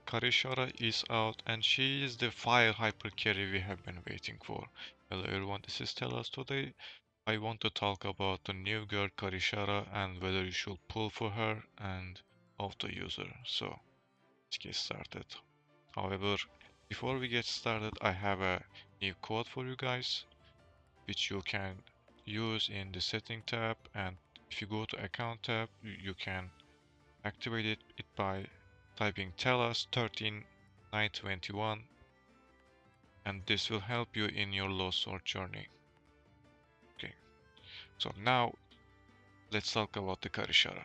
Karishara is out, and she is the fire hyper carry we have been waiting for. Hello everyone, this is Telas. Today I want to talk about the new girl Karishara and whether you should pull for her and how to use her. So let's get started. However, before we get started, I have a new code for you guys, which you can use in the setting tab, and if you go to account tab, you can activate it by typing TELUS 13921, and this will help you in your LostSword journey. Okay, so now let's talk about the Karishara.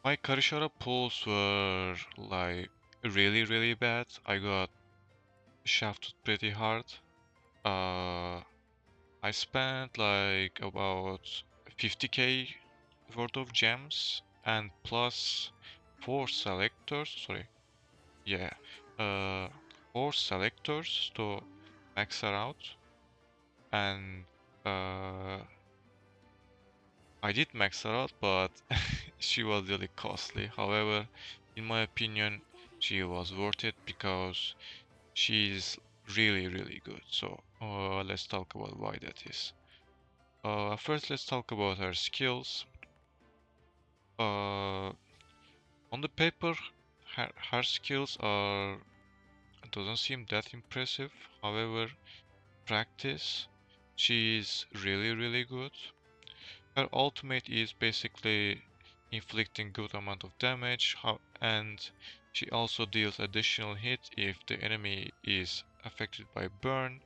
My Karishara pulls were like really bad. I got shafted pretty hard. I spent like about 50k worth of gems and plus 4 selectors. Sorry, yeah, uh, 4 selectors to max her out, and I did max her out, but she was really costly. However, in my opinion, she was worth it because she's really good. So let's talk about why that is. First, let's talk about her skills. On the paper, her skills are doesn't seem that impressive. However, practice, she is really good. Her ultimate is basically inflicting good amount of damage, and she also deals additional hit if the enemy is affected by burn,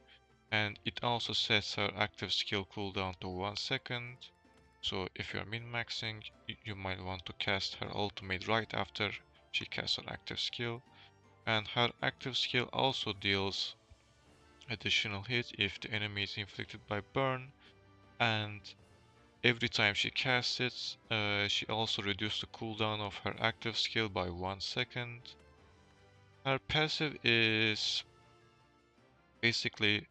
and it also sets her active skill cooldown to 1 second. So if you're min-maxing, you might want to cast her ultimate right after she casts her active skill. And her active skill also deals additional hit if the enemy is inflicted by burn, and every time she casts it, she also reduces the cooldown of her active skill by 1 second. Her passive is basically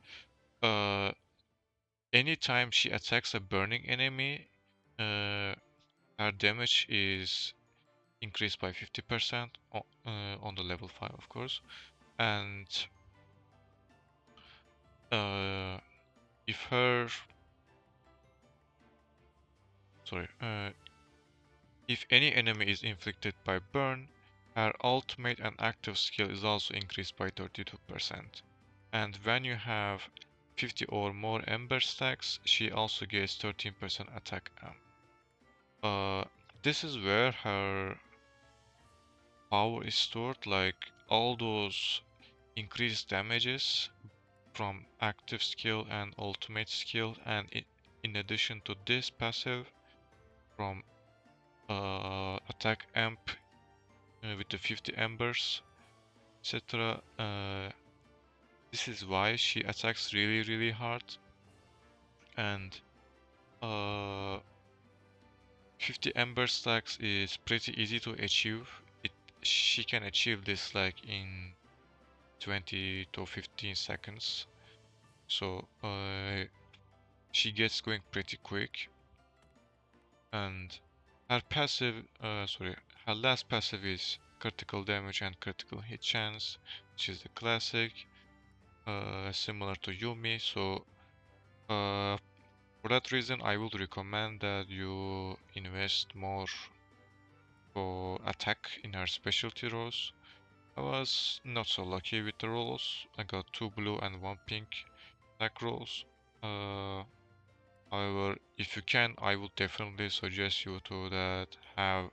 anytime she attacks a burning enemy, her damage is increased by 50% on the level 5, of course. And uh, if her sorry if any enemy is inflicted by burn, her ultimate and active skill is also increased by 32%. And when you have 50 or more ember stacks, she also gets 13% attack amp. This is where her power is stored, like all those increased damages from active skill and ultimate skill, and in addition to this passive from attack amp with the 50 embers, etc. This is why she attacks really hard, and uh, 50 ember stacks is pretty easy to achieve. She can achieve this like in 20 to 15 seconds. So she gets going pretty quick, and her passive, her last passive is critical damage and critical hit chance, which is the classic, similar to Yumi. So for that reason, I would recommend that you invest more for attack in her specialty roles. I was not so lucky with the roles. I got 2 blue and 1 pink attack rolls. However, if you can, I would definitely suggest you to that have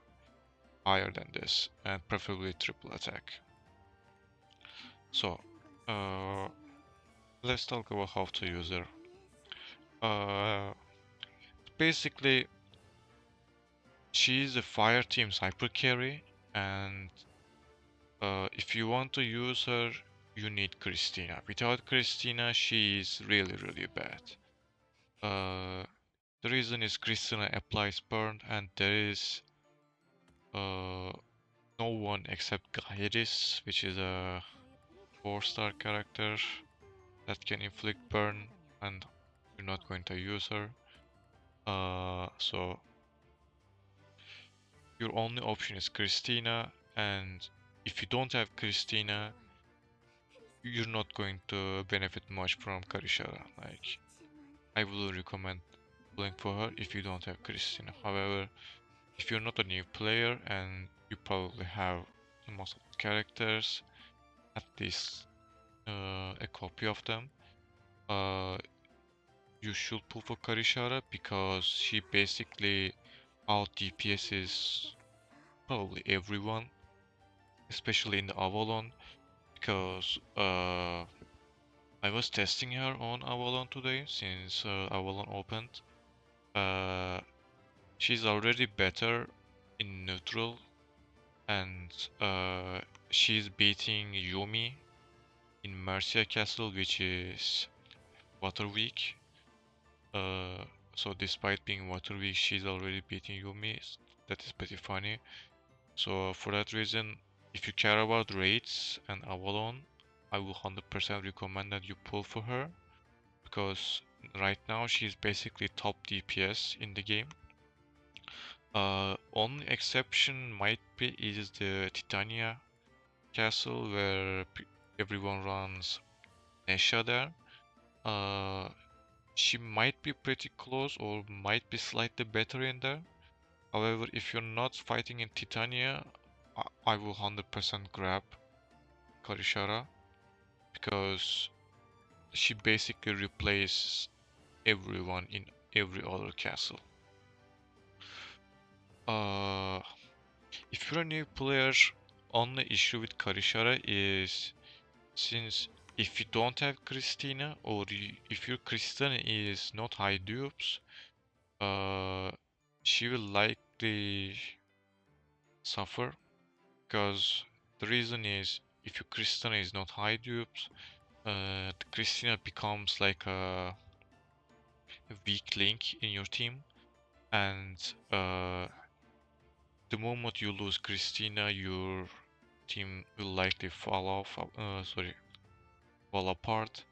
higher than this, and preferably triple attack. So, let's talk about how to use her. Basically, she's a fire team's hyper carry, and if you want to use her, you need Christina. Without Christina, she is really bad. The reason is Christina applies burn, and there is no one except Gairis, which is a 4-star character that can inflict burn, and you're not going to use her. So your only option is Christina, and if you don't have Christina, you're not going to benefit much from Karishara. Like, I would recommend playing for her if you don't have Christina. However, if you're not a new player and you probably have most of the characters, at least a copy of them, uh, you should pull for Karishara because she basically out DPS's probably everyone, especially in the Avalon, because I was testing her on Avalon today since Avalon opened. Uh, she's already better in neutral, and she's beating Yumi in Mercia Castle, which is Water Week. Uh, so despite being Water Week, she's already beating Yumi. That is pretty funny. So for that reason, if you care about raids and Avalon, I will 100% recommend that you pull for her because right now she's basically top DPS in the game. Only exception might be is the Titania castle where everyone runs Nesha there. Uh, she might be pretty close or might be slightly better in there. However, if you're not fighting in Titania, I will 100% grab Karishara because she basically replaces everyone in every other castle. If you're a new player, only issue with Karishara is since if you don't have Christina or if your Christina is not high dupes, uh, she will likely suffer because the reason is if your Christina is not high dupes, the Christina becomes like a weak link in your team, and the moment you lose Christina, your team will likely fall apart,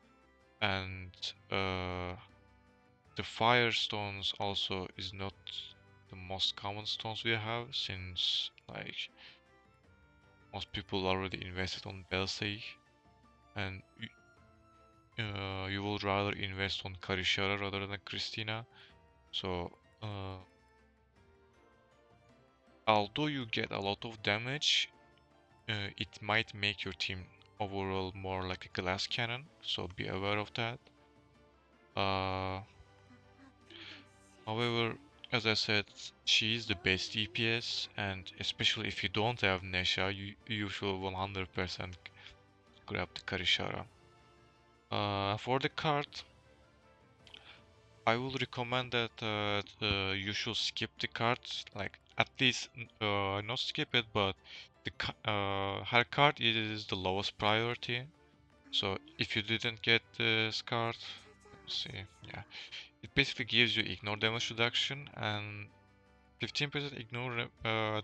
and the firestones also is not the most common stones we have, since like most people already invested on Belsay, and you will rather invest on Karishara rather than Christina. So although you get a lot of damage, it might make your team overall more like a glass cannon, so be aware of that. However, as I said, she is the best DPS, and especially if you don't have Nesha, you should 100% grab the Karishara. For the card, I will recommend that you should skip the cards, like at least not skip it, but her card is the lowest priority. So if you didn't get this card, let me see, yeah, it basically gives you ignore damage reduction, and 15% ignore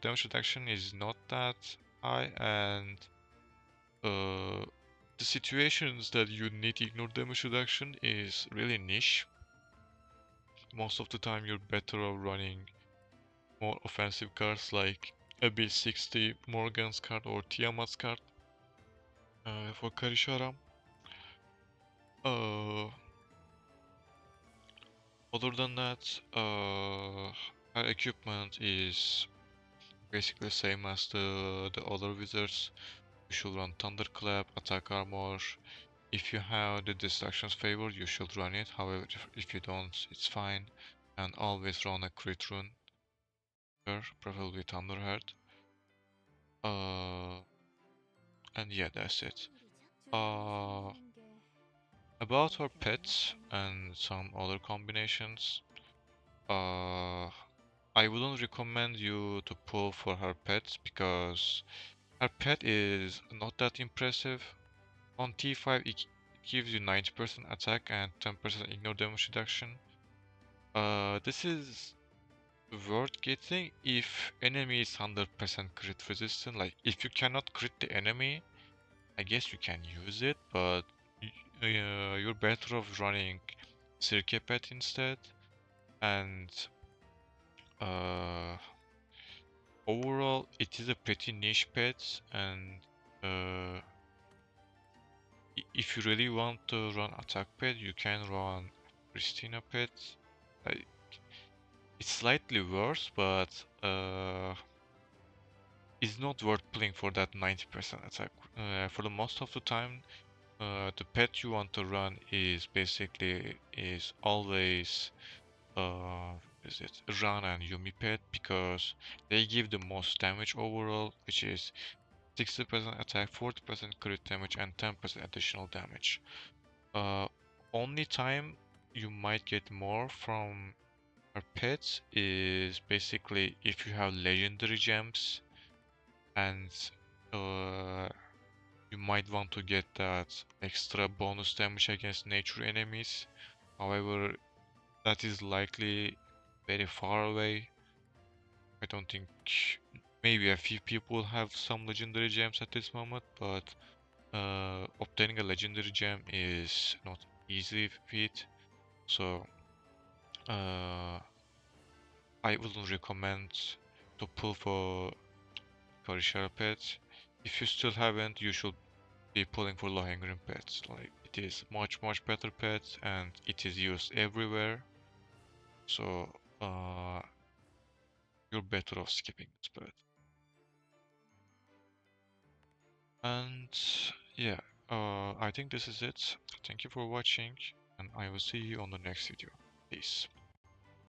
damage reduction is not that high, and the situations that you need ignore damage reduction is really niche. Most of the time you're better off running more offensive cards like a B60, Morgan's card, or Tiamat's card for Karishara. Other than that, her equipment is basically same as the other wizards. You should run Thunderclap, Attack Armor. If you have the Distractions Favor, you should run it. However, if you don't, it's fine. And always run a Crit Rune, preferably Thunderheart. Uh, and yeah, that's it. Uh, about her pets and some other combinations. I wouldn't recommend you to pull for her pets because her pet is not that impressive. On T5 it gives you 90% attack and 10% ignore damage reduction. This is worth getting if enemy is 100% crit resistant. Like if you cannot crit the enemy, I guess you can use it, but you're better off running Cirque Pet instead. And overall, it is a pretty niche pet, and uh, if you really want to run attack pet, you can run Christina pet. Uh, it's slightly worse, but it's not worth playing for that 90% attack. For the most of the time, the pet you want to run is always uh, is it Ran and Yumi pet, because they give the most damage overall, which is 60% attack, 40% crit damage, and 10% additional damage. Uh, Only time you might get more from our pets is basically if you have legendary gems, and uh, you might want to get that extra bonus damage against nature enemies. However, that is likely very far away. I don't think, maybe a few people have some legendary gems at this moment, but obtaining a legendary gem is not easy feat. So uh, I wouldn't recommend to pull for Karishara pets. If you still haven't, you should be pulling for low-hanging pets. Like, it is much better pet, and it is used everywhere. So you're better off skipping this pet. And yeah, I think this is it. Thank you for watching, and I will see you on the next video. Peace.